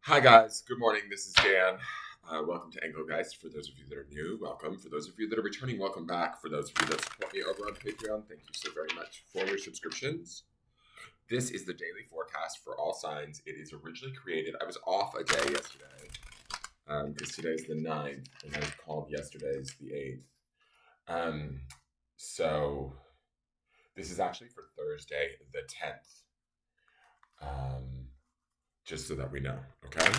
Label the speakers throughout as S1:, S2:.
S1: Hi guys, good morning. This is Dan. Welcome to Engelgeist. For those of you that are new, welcome. For those of you that are returning, welcome back. For those of you that support me over on Patreon, thank you so very much for your subscriptions. This is the daily forecast for all signs. It is originally created. I was off a day yesterday because today's the 9th, and I called yesterday's the 8th. So this is actually for Thursday, the 10th. Just so that we know, okay?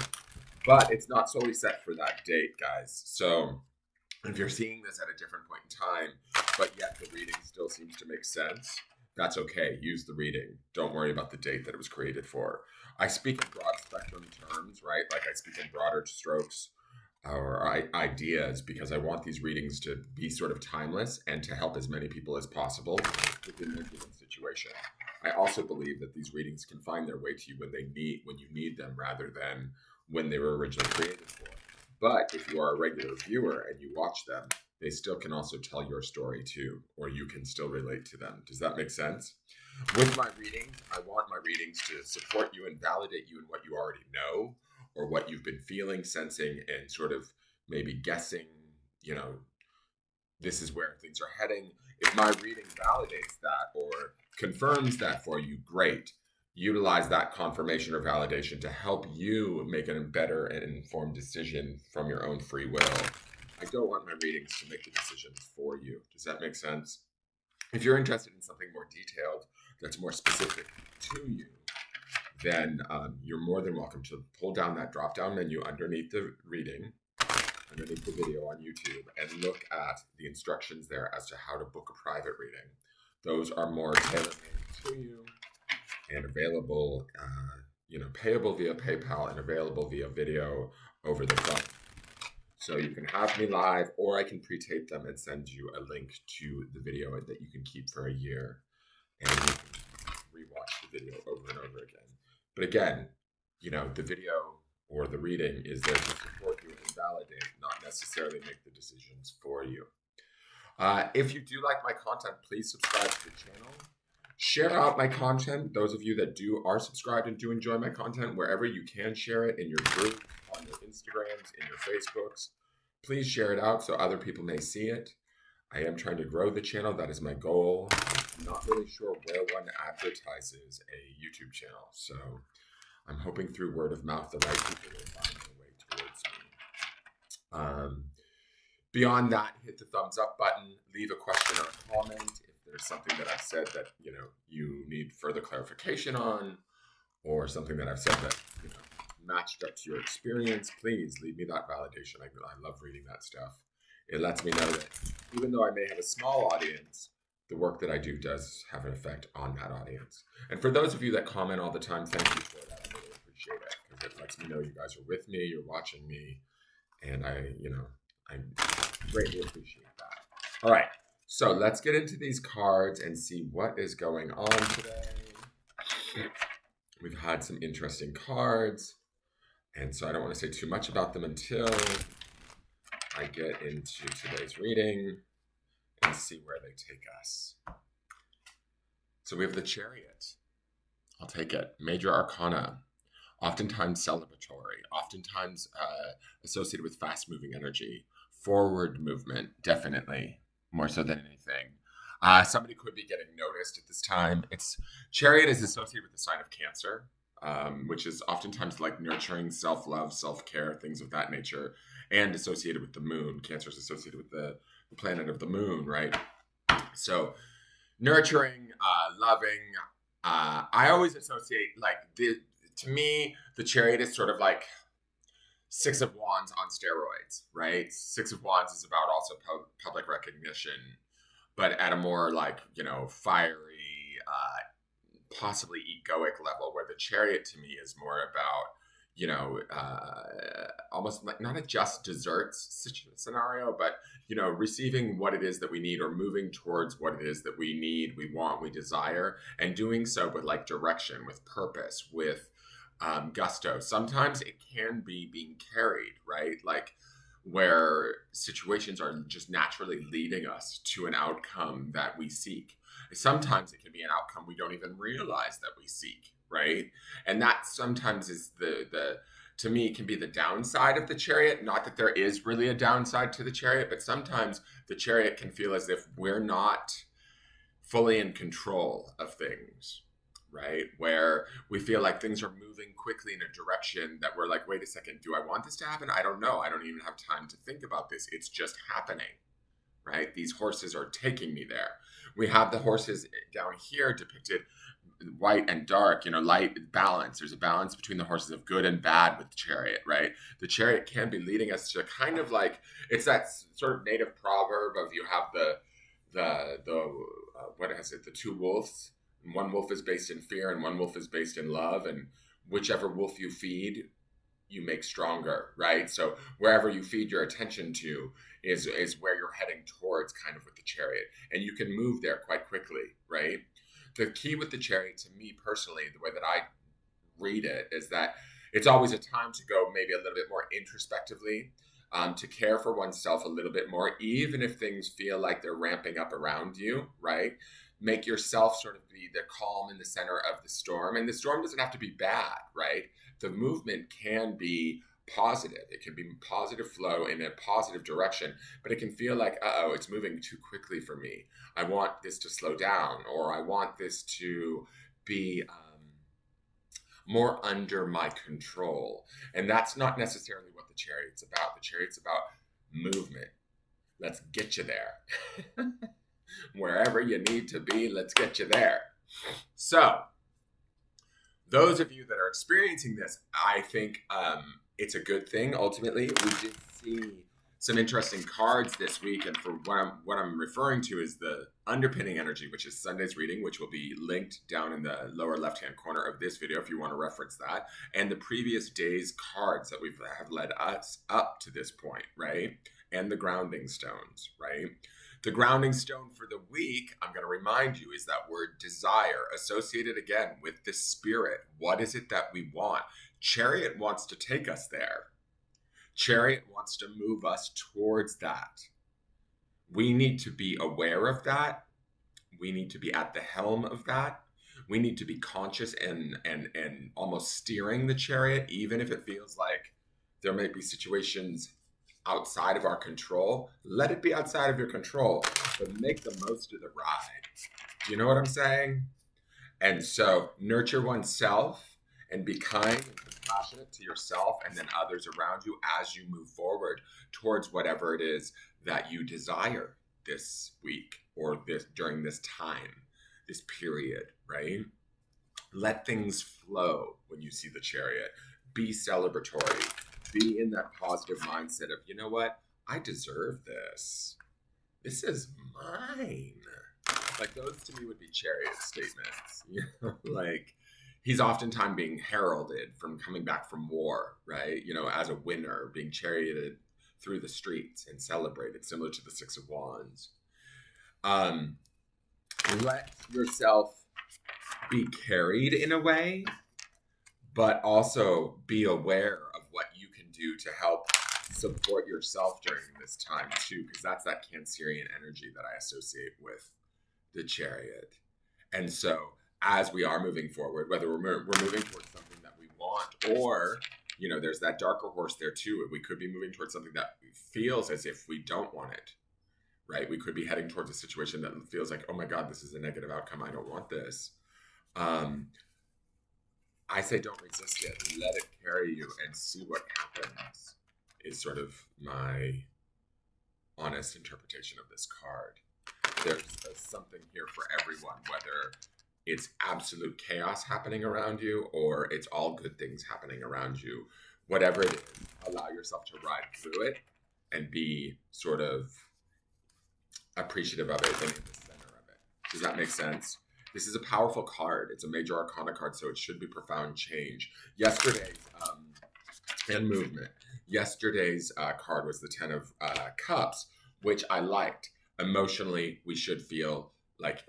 S1: But it's not solely set for that date, guys. So if you're seeing this at a different point in time, but yet the reading still seems to make sense, that's okay. Use the reading. Don't worry about the date that it was created for. I speak in broad spectrum terms, right? Like I speak in broader strokes or ideas because I want these readings to be sort of timeless and to help as many people as possible within their given situation. I also believe that these readings can find their way to you when you need them rather than when they were originally created for. But if you are a regular viewer and you watch them, they still can also tell your story too, or you can still relate to them. Does that make sense? With my readings, I want my readings to support you and validate you in what you already know or what you've been feeling, sensing, and sort of maybe guessing, this is where things are heading. If my reading validates that or confirms that for you, great. Utilize that confirmation or validation to help you make a better and informed decision from your own free will. I don't want my readings to make the decisions for you. Does that make sense? If you're interested in something more detailed that's more specific to you, then you're more than welcome to pull down that drop-down menu underneath the reading, underneath the video on YouTube, and look at the instructions there as to how to book a private reading. Those are more tailor-made to you and available, payable via PayPal and available via video over the phone. So you can have me live, or I can pre-tape them and send you a link to the video that you can keep for a year, and you can rewatch the video over and over again. But again, the video or the reading is there to support you and validate, not necessarily make the decisions for you. If you do like my content, please subscribe to the channel. Share out my content. Those of you that are subscribed and do enjoy my content, wherever you can share it in your group, on your Instagrams, in your Facebooks. Please share it out so other people may see it. I am trying to grow the channel. That is my goal. I'm not really sure where one advertises a YouTube channel. So I'm hoping through word of mouth the right people will find their way towards me. Beyond that, hit the thumbs up button, leave a question or a comment. If there's something that I've said that, you need further clarification on, or something that I've said that, matched up to your experience, please leave me that validation. I love reading that stuff. It lets me know that even though I may have a small audience, the work that I do does have an effect on that audience. And for those of you that comment all the time, thank you for that. I really appreciate it because it lets me know you guys are with me, you're watching me, and I greatly appreciate that. All right, so let's get into these cards and see what is going on today. We've had some interesting cards, and so I don't want to say too much about them until I get into today's reading and see where they take us. So we have the Chariot. I'll take it. Major Arcana. Oftentimes celebratory. Oftentimes associated with fast-moving energy. Forward movement, definitely. More so than anything. Somebody could be getting noticed at this time. Chariot is associated with the sign of Cancer, which is oftentimes like nurturing, self-love, self-care, things of that nature, and associated with the moon. Cancer is associated with the planet of the moon, right? So nurturing, loving. I always associate to me, the Chariot is sort of like Six of Wands on steroids, right? Six of Wands is about also public recognition, but at a more fiery, possibly egoic level, where the Chariot to me is more about, almost like not a just desserts scenario, but, receiving what it is that we need or moving towards what it is that we need, we want, we desire, and doing so with direction, with purpose, with gusto. Sometimes it can be being carried, right? Where situations are just naturally leading us to an outcome that we seek. Sometimes it can be an outcome we don't even realize that we seek, right? And that sometimes is the to me can be the downside of the Chariot. Not that there is really a downside to the Chariot, but sometimes the Chariot can feel as if we're not fully in control of things, right? Where we feel like things are moving quickly in a direction that we're like, wait a second, do I want this to happen? I don't know. I don't even have time to think about this. It's just happening, right? These horses are taking me there. We have the horses down here depicted white and dark, light balance. There's a balance between the horses of good and bad with the Chariot, right? The Chariot can be leading us to kind of like, it's that sort of native proverb of you have what is it? The two wolves. And one wolf is based in fear and one wolf is based in love. And whichever wolf you feed, you make stronger, right? So wherever you feed your attention to is where you're heading towards, kind of with the Chariot. And you can move there quite quickly, right? The key with the Chariot, to me personally, the way that I read it, is that it's always a time to go maybe a little bit more introspectively, to care for oneself a little bit more, even if things feel like they're ramping up around you, right? Make yourself sort of be the calm in the center of the storm. And the storm doesn't have to be bad, right? The movement can be positive. It can be positive flow in a positive direction, but it can feel like, it's moving too quickly for me. I want this to slow down, or I want this to be more under my control. And that's not necessarily what the Chariot's about. The Chariot's about movement. Let's get you there. Wherever you need to be, let's get you there. So, those of you that are experiencing this, I think it's a good thing. Ultimately, we did see some interesting cards this week, and for what I'm referring to is the underpinning energy, which is Sunday's reading, which will be linked down in the lower left-hand corner of this video if you want to reference that, and the previous day's cards that have led us up to this point, right? And the grounding stones, right? The grounding stone for the week, I'm going to remind you, is that word desire, associated again with the spirit. What is it that we want? Chariot wants to take us there. Chariot wants to move us towards that. We need to be aware of that. We need to be at the helm of that. We need to be conscious and almost steering the Chariot, even if it feels like there might be situations outside of our control. Let it be outside of your control, but make the most of the ride. Do you know what I'm saying? And so nurture oneself and be kind and compassionate to yourself and then others around you as you move forward towards whatever it is that you desire this week or during this time, this period, right? Let things flow when you see the Chariot. Be celebratory. Be in that positive mindset of, you know what? I deserve this. This is mine. Like, those to me would be Chariot statements. Like, he's oftentimes being heralded from coming back from war, right? As a winner, being charioted through the streets and celebrated, similar to the Six of Wands. Let yourself be carried in a way, but also be aware of what you can do to help support yourself during this time too, because that's that Cancerian energy that I associate with the Chariot. And so as we are moving forward, whether we're moving towards something that we want, or there's that darker horse there too. We could be moving towards something that feels as if we don't want it, right? We could be heading towards a situation that feels like, oh my God, this is a negative outcome. I don't want this. I say don't resist it. Let it carry you and see what happens, is sort of my honest interpretation of this card. There's something here for everyone, whether it's absolute chaos happening around you or it's all good things happening around you. Whatever it is, allow yourself to ride through it and be sort of appreciative of it and in the center of it. Does that make sense? This is a powerful card. It's a major arcana card, so it should be profound change. Yesterday's and movement. Yesterday's card was the Ten of Cups, which I liked. Emotionally, we should feel like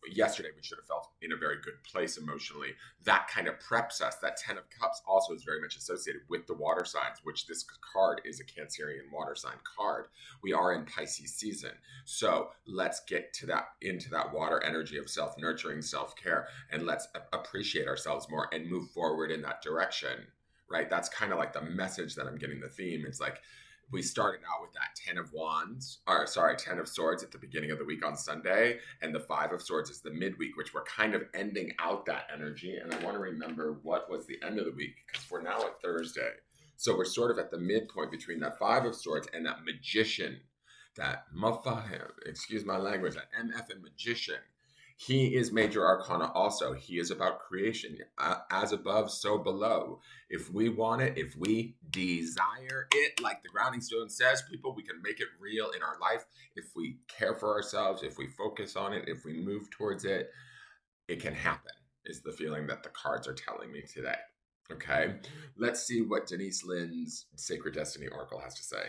S1: yesterday we should have felt in a very good place emotionally. That kind of preps us. That Ten of Cups also is very much associated with the water signs, which this card is a Cancerian water sign card. We are in Pisces season. So let's get into that water energy of self-nurturing, self-care, and let's appreciate ourselves more and move forward in that direction, right? That's kind of like the message that I'm getting, the theme. It's like we started out with that 10 of wands, or sorry, 10 of swords at the beginning of the week on Sunday, and the 5 of swords is the midweek, which we're kind of ending out that energy. And I want to remember what was the end of the week, because we're now at Thursday. So we're sort of at the midpoint between that 5 of swords and that magician, that motherfucker, excuse my language, that MF and magician. He is major arcana also. He is about creation. As above, so below. If we want it, if we desire it, like the grounding stone says, people, we can make it real in our life. If we care for ourselves, if we focus on it, if we move towards it, it can happen, is the feeling that the cards are telling me today. Okay, let's see what Denise Linn's Sacred Destiny Oracle has to say.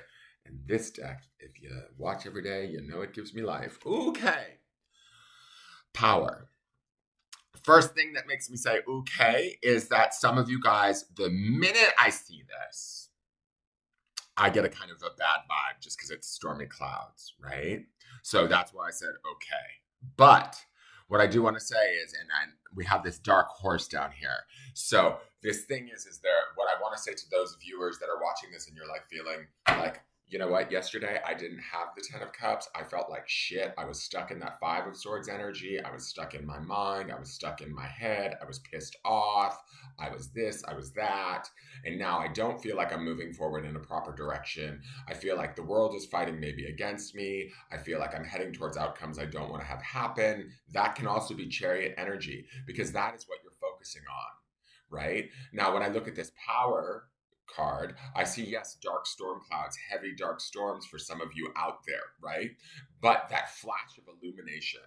S1: And this deck, if you watch every day, you know it gives me life. Okay. Power. First thing that makes me say okay is that some of you guys, the minute I see this, I get a kind of a bad vibe just because it's stormy clouds, right? So that's why I said okay. But what I do want to say is, we have this dark horse down here. So this thing is there, what I want to say to those viewers that are watching this and you're like feeling like, you know what, yesterday I didn't have the 10 of cups. I felt like shit. I was stuck in that 5 of swords energy. I was stuck in my mind. I was stuck in my head. I was pissed off. I was this, I was that. And now I don't feel like I'm moving forward in a proper direction. I feel like the world is fighting maybe against me. I feel like I'm heading towards outcomes I don't want to have happen. That can also be chariot energy, because that is what you're focusing on, right? Now, when I look at this power card, I see, yes, dark storm clouds, heavy dark storms for some of you out there, right? But that flash of illumination,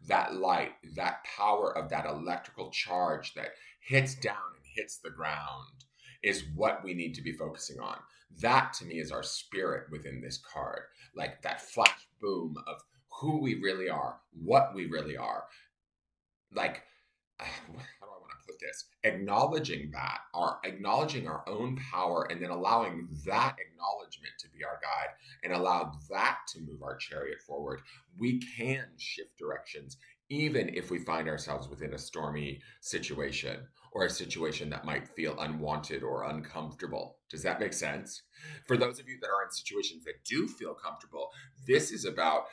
S1: that light, that power of that electrical charge that hits down and hits the ground is what we need to be focusing on. That to me is our spirit within this card, like that flash boom of who we really are, what we really are. Like, how do I want to put this? Acknowledging our own power, and then allowing that acknowledgement to be our guide and allow that to move our chariot forward. We can shift directions, even if we find ourselves within a stormy situation or a situation that might feel unwanted or uncomfortable. Does that make sense? For those of you that are in situations that do feel comfortable, this is about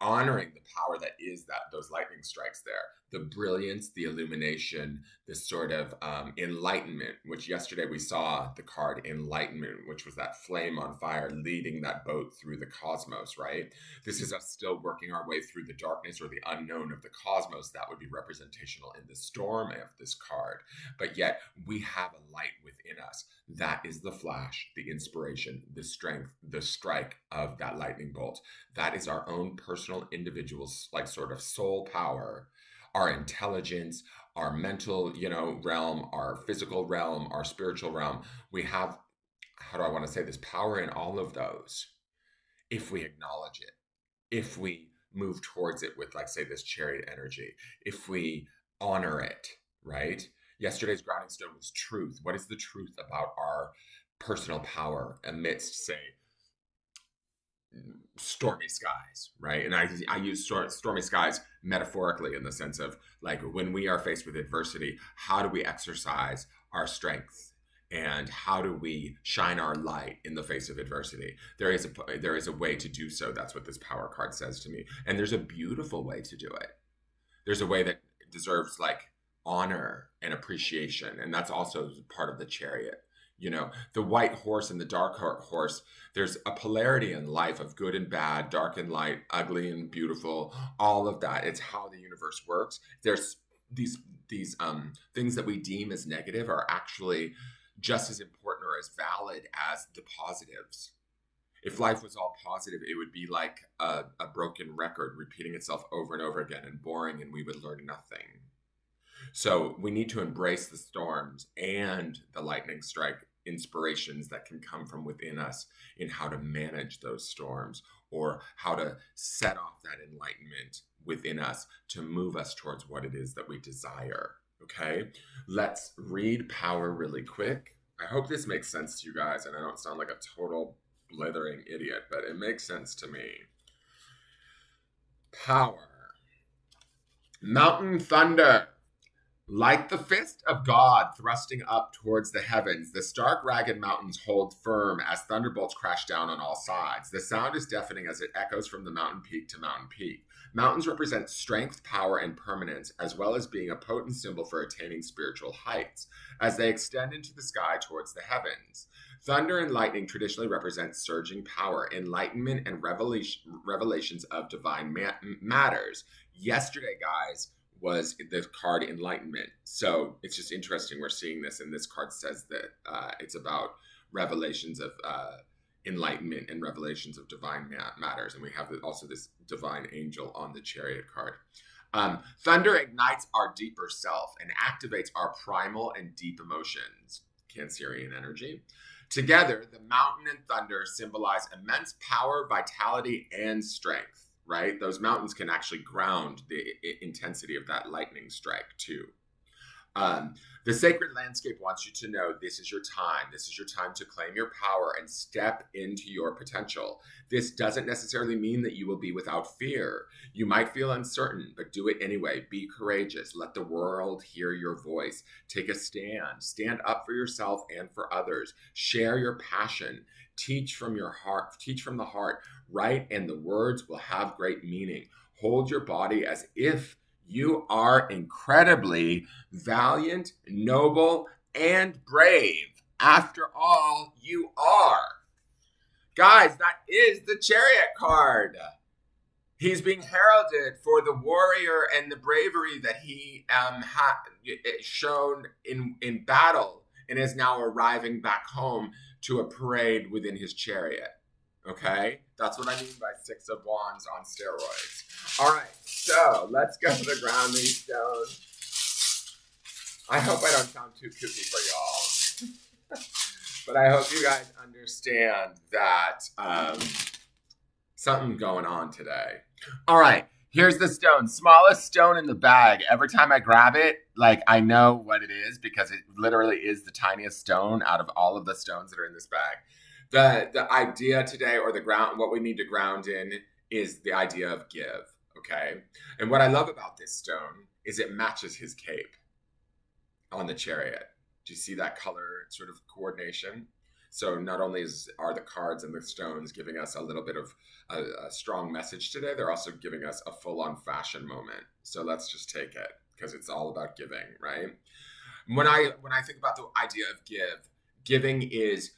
S1: honoring the power that is those lightning strikes there, the brilliance, the illumination, this sort of enlightenment, which yesterday we saw the card enlightenment, which was that flame on fire leading that boat through the cosmos, right? This is us still working our way through the darkness or the unknown of the cosmos. That would be representational in the storm of this card. But yet we have a light within us. That is the flash, the inspiration, the strength, the strike of that lightning bolt. That is our own personal, individual, like sort of soul power, our intelligence, our mental, realm, our physical realm, our spiritual realm. We have, how do I want to say this, power in all of those if we acknowledge it, if we move towards it with, like, say, this chariot energy, if we honor it, right? Yesterday's grounding stone was truth. What is the truth about our personal power amidst, say, stormy skies, right? And I use stormy skies metaphorically in the sense of, like, when we are faced with adversity, how do we exercise our strength? And how do we shine our light in the face of adversity? There is a way to do so. That's what this power card says to me. And there's a beautiful way to do it. There's a way that deserves, like, honor and appreciation. And that's also part of the chariot. The white horse and the dark horse, there's a polarity in life of good and bad, dark and light, ugly and beautiful, all of that. It's how the universe works. There's these things that we deem as negative are actually just as important or as valid as the positives. If life was all positive, it would be like a broken record repeating itself over and over again and boring, and we would learn nothing. So we need to embrace the storms and the lightning strike inspirations that can come from within us in how to manage those storms, or how to set off that enlightenment within us to move us towards what it is that we desire. Okay, let's read power really quick. I hope this makes sense to you guys and I don't sound like a total blithering idiot, but it makes sense to me. Power. Mountain thunder. Like the fist of God thrusting up towards the heavens, the stark, ragged mountains hold firm as thunderbolts crash down on all sides. The sound is deafening as it echoes from the mountain peak to mountain peak. Mountains represent strength, power, and permanence, as well as being a potent symbol for attaining spiritual heights, as they extend into the sky towards the heavens. Thunder and lightning traditionally represent surging power, enlightenment, and revelations of divine matters. Yesterday, guys, was the card Enlightenment. So it's just interesting. We're seeing this, and this card says that it's about revelations of enlightenment and revelations of divine matters. And we have also this divine angel on the Chariot card. Thunder ignites our deeper self and activates our primal and deep emotions, Cancerian energy. Together, the mountain and thunder symbolize immense power, vitality, and strength. Right? Those mountains can actually ground the intensity of that lightning strike too. The sacred landscape wants you to know this is your time. This is your time to claim your power and step into your potential. This doesn't necessarily mean that you will be without fear. You might feel uncertain, but do it anyway. Be courageous. Let the world hear your voice. Take a stand. Stand up for yourself and for others. Share your passion. Teach from your heart. Teach from the heart. Write, and the words will have great meaning. Hold your body as if you are incredibly valiant, noble, and brave. After all, you are. Guys, that is the Chariot card. He's being heralded for the warrior and the bravery that he shown in battle, and is now arriving back home to a parade within his chariot. Okay? That's what I mean by Six of Wands on steroids. All right, so let's go to the grounding stone. I hope I don't sound too kooky for y'all. But I hope you guys understand that something's going on today. All right, here's the stone. Smallest stone in the bag. Every time I grab it, like, I know what it is because it literally is the tiniest stone out of all of the stones that are in this bag. The idea today, or the ground, what we need to ground in, is the idea of give, okay? And what I love about this stone is it matches his cape on the Chariot. Do you see that color sort of coordination? So not only are the cards and the stones giving us a little bit of a strong message today, they're also giving us a full-on fashion moment. So let's just take it, because it's all about giving, right? When I think about the idea of giving is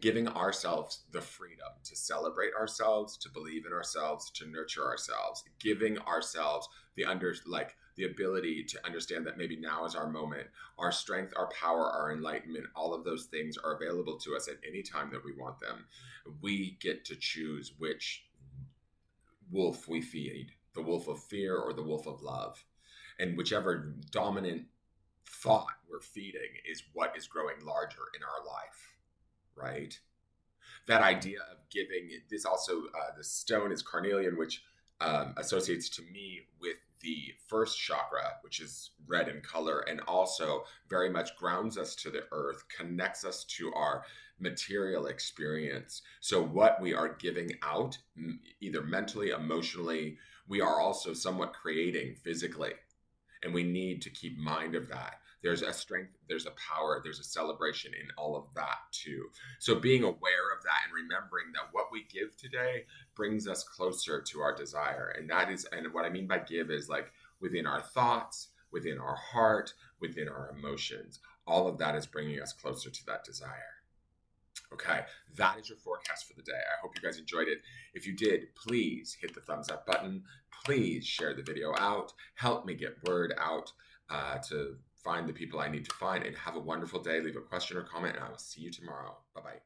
S1: giving ourselves the freedom to celebrate ourselves, to believe in ourselves, to nurture ourselves, giving ourselves the ability to understand that maybe now is our moment. Our strength, our power, our enlightenment, all of those things are available to us at any time that we want them. We get to choose which wolf we feed, the wolf of fear or the wolf of love. And whichever dominant thought we're feeding is what is growing larger in our life, right? That idea of giving, this also, the stone is carnelian, which associates to me with the first chakra, which is red in color, and also very much grounds us to the earth, connects us to our material experience. So what we are giving out, either mentally, emotionally, we are also somewhat creating physically. And we need to keep mind of that. There's a strength, there's a power, there's a celebration in all of that too. So being aware of that and remembering that what we give today brings us closer to our desire. And that is, and what I mean by give is like within our thoughts, within our heart, within our emotions. All of that is bringing us closer to that desire. Okay, that is your forecast for the day. I hope you guys enjoyed it. If you did, please hit the thumbs up button. Please share the video out. Help me get word out to find the people I need to find. And have a wonderful day. Leave a question or comment, and I will see you tomorrow. Bye-bye.